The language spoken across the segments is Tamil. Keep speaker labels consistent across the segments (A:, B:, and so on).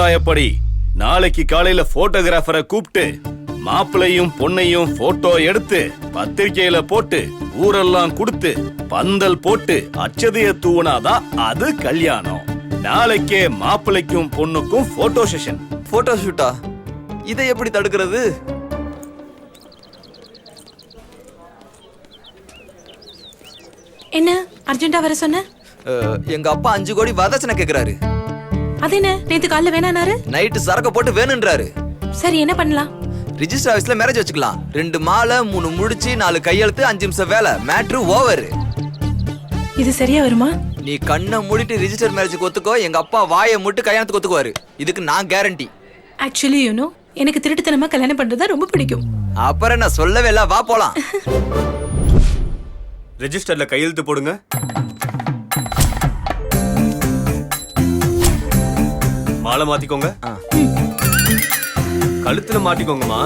A: சம்பிரதாயப்படி நாளைக்கு காலையில போட்டோகிராஃபரை கூப்பிட்டு மாப்பிளையும் பொண்ணையும் போட்டோ எடுத்து பத்திரிக்கையில போட்டு ஊரெல்லாம் கொடுத்து பந்தல் போட்டு அச்சதைய தூணாதான் அது கல்யாணம். நாளைக்கே மாப்பிளைக்கும் பொண்ணுக்கும் போட்டோ செஷன்.
B: போட்டோ ஷூட்டா? இதை எப்படி தடுக்கிறது?
C: என்ன அர்ஜென்ட்டா வர சொன்ன?
B: எங்க அப்பா 5 கோடி வரதட்சணை கேக்குறாரு.
C: அது என்ன நேத்து காலைல வேணானாரு?
B: நைட்டு சரக்க போட்டு வேணும்ன்றாரு.
C: சரி என்ன பண்ணலாம்?
B: ரிஜிஸ்டர் ஆபீஸ்ல மேரேஜ் வச்சுக்கலாம். 2 மாலை 3 முடிச்சு 4 கையெழுத்து 5 நிமிஷம் வேலை. Matter over.
C: இது சரியா வருமா?
B: நீ கண்ணை மூடிட்டு ரிஜிஸ்டர் மேரேஜுக்கு ஒத்துக்கோ. எங்க அப்பா வாயை மூட்டு கல்யாணத்துக்கு ஒத்துக்குவாரு. இதுக்கு நான் கேரண்டி.
C: ஆக்சுவலி யூ நோ எனக்கு திருட்டுத்தனமா கல்யாணம் பண்றதா ரொம்ப பிடிக்கும்.
B: அப்புறம் என்ன சொல்லவே இல்ல, வா போலாம்.
A: ரெஜிஸ்டர்ல கையெழுத்து போடுங்க. மாலை மாத்திக்கோங்க. கழுத்துல மாட்டிக்கோங்கம்மா.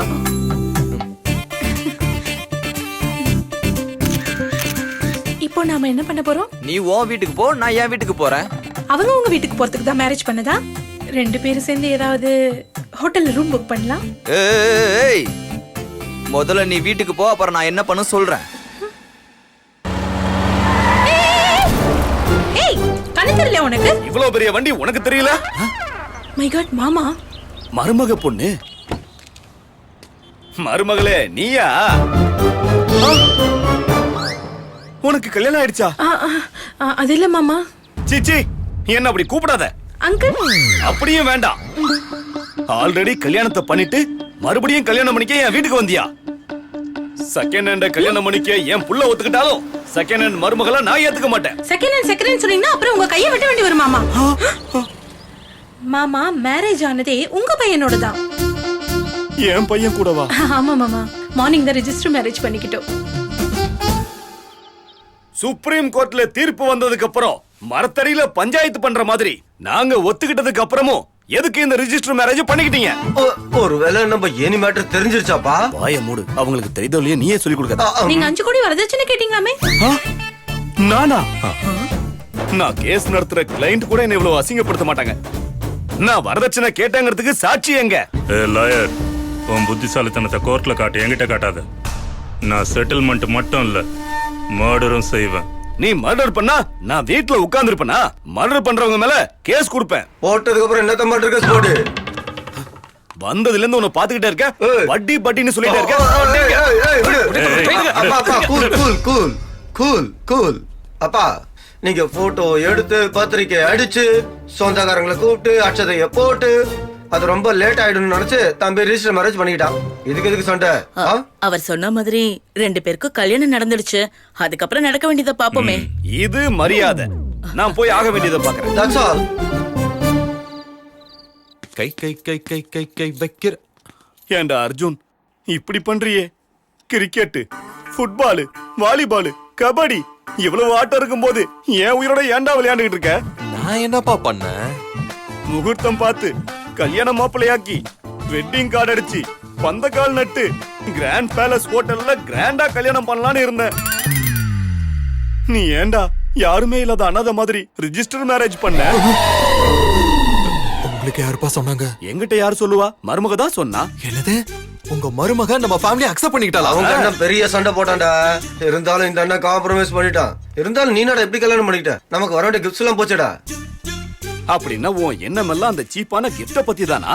C: இப்போ நாம என்ன பண்ண போறோம்?
B: நீ உன் வீட்டுக்கு போ, நான் என் வீட்டுக்கு போறேன்.
C: அவங்க உங்க வீட்டுக்கு போறதுக்கு தான் மேரேஜ் பண்ணதா? 2 பேரும் சேர்ந்து ஏதாவது ஹோட்டல்ல ரூம் புக் பண்ணலாம்.
B: ஏய், முதல்ல நீ வீட்டுக்கு போ, அப்புறம் நான் என்ன பண்ண சொல்றேன்.
C: ஏய், கண்ணு தெரியல உனக்கு?
A: இவ்வளவு பெரிய வண்டி உனக்கு தெரியல?
C: மை காட், மாமா.
A: மருமக பொண்ணு. மருமகளே நீயா? உனக்கு கல்யாணம் ஆயிடுச்சா?
C: அது இல்ல மாமா.
A: சீச்சி, என்ன அப்படி கூப்பிடாத.
C: அங்கிள்
A: அப்படியும் வேண்டாம். ஆல்ரெடி கல்யாணத்தை பண்ணிட்டு மறுபடியும் கல்யாணம் பண்ணிக்க என் வீட்டுக்கு வந்தியா? செகண்ட் ஹேண்ட கல்யாணம் பண்ணிக்க என் புள்ள ஒத்துக்கிட்டாலும் செகண்ட் ஹேண்ட் மருமகளா நான் ஏத்துக்க மாட்டேன்.
C: செகண்ட் ஹேண்ட் சொன்னீங்கன்னா அப்புறம் உங்க கையை வெட்ட வேண்டி வரும் மாமா. மாமா, மேரேஜ் ஆனதே உங்க பையனோட தான்.
A: என் பையன் கூடவா?
C: ஆமா மாமா, மார்னிங் தான் ரெஜிஸ்டர் மேரேஜ் பண்ணிக்கிட்டோம்.
A: சுப்ரீம் கோர்ட்ல தீர்ப்பு வந்ததுக்கு அப்புறம் மரத்தடியில பஞ்சாயத்து பண்ற மாதிரி நாங்க ஒத்துக்கிட்டதுக்கு அப்புறமும் எதுக்கு இந்த ரெஜிஸ்டர் மேரேஜ் பண்ணிக்கிட்டீங்க?
D: ஒருவேளை நம்ம ஏனி மேட்டர் தெரிஞ்சிருச்சாப்பா?
A: வாய மூடு. அவங்களுக்கு தெரியுதோ இல்லையே நீயே சொல்லி கொடுக்க.
C: நீங்க 5 கோடி வரதட்சணை கேட்டீங்களாமே?
A: நானா? நான் கேஸ் நடத்துற கிளையண்ட் கூட என்ன இவ்வளவு அசிங்கப்படுத்த மாட்டாங்க. நான் வரதட்சணை கேட்டங்கிறதுக்கு சாட்சி எங்க?
E: லாயர், உன் புத்திசாலித்தனத்தை கோர்ட்ல காட்டு, என்கிட்ட காட்டாத. நான் செட்டில்மெண்ட் மட்டும் இல்ல, மர்டரும் செய்வேன்.
A: நீ மர்டர் பண்ணா நான் வீட்ல உட்கார்ந்து இருப்பேனா? மர்டர் பண்றவங்க மேல கேஸ் கொடுப்பேன்.
D: போட்டதுக்கு அப்புறம் என்ன தம்மா கேஸ் போடு.
A: வந்ததுல இருந்து உன்னை பாத்துக்கிட்டே இருக்க. வட்டி பட்டின்னு சொல்லிட்டே இருக்க.
D: அப்பா, நீங்க போட்டோ எடுத்து பத்திரிக்கை அடிச்சு சொந்தக்காரங்களை கூப்பிட்டு அட்சதைய போட்டு அது ரொம்ப லேட் ஆயிடும்னு நினைச்சு தம்பி ரிஜிஸ்டர் மேரேஜ் பண்ணிக்கிட்டான். இதுக்கு எதுக்கு சண்டை?
F: அவர் சொன்ன மாதிரி 2 பேருக்கும் கல்யாணம் நடந்துடுச்சு. அதுக்கப்புறம் நடக்க வேண்டியதை பாப்போமே.
A: இது மரியாதை. நான் போய் ஆக வேண்டியதை பாக்குறேன்.
D: That's all.
B: கை கை கை கை கை கை வைக்கிற.
A: ஏண்டா அர்ஜுன் இப்படி பண்றியே? கிரிக்கெட், ஃபுட்பால், வாலிபால், கபடி இவ்வளவு ஆட்டம் இருக்கும் போது ஏன் உயிரோட ஏண்டா விளையாண்டுகிட்டு இருக்க?
B: நான் என்னப்பா பண்ணேன்?
A: முகூர்த்தம் பார்த்து கல்யாண மாப்பிள்ளையாக்கி வெட்டிங் கார்டு அடிச்சு பந்தக்கால் நட்டு கிராண்ட் பேலஸ் ஹோட்டல்ல கிராண்டா கல்யாணம் பண்ணலான்னு இருந்தேன். நீ ஏண்டா யாருமே இல்லாத அனாதை மாதிரி ரிஜிஸ்டர் மேரேஜ் பண்ண?
G: உங்களுக்கு யாருப்பா சொன்னாங்க?
A: என்கிட்ட யார் சொல்லுவா? மருமக தான் சொன்னா.
G: என்னது? உங்க மருமக நம்ம ஃபேமிலி அக்செப்ட் பண்ணிக்கிட்டாளா?
D: அவங்க அண்ணன் பெரிய சண்டை போட்டான்டா. இருந்தாலும் இந்த அண்ணன் காம்ப்ரமைஸ் பண்ணிட்டான். இருந்தாலும் நீ எப்படி கல்யாணம் பண்ணிட்ட? நமக்கு வர வேண்டிய கிஃப்ட்ஸ் எல்லாம் போச்சடா.
A: அப்படின்னா உன் எண்ணமெல்லாம் அந்த சீப்பான கிஃப்ட பத்தி தானா?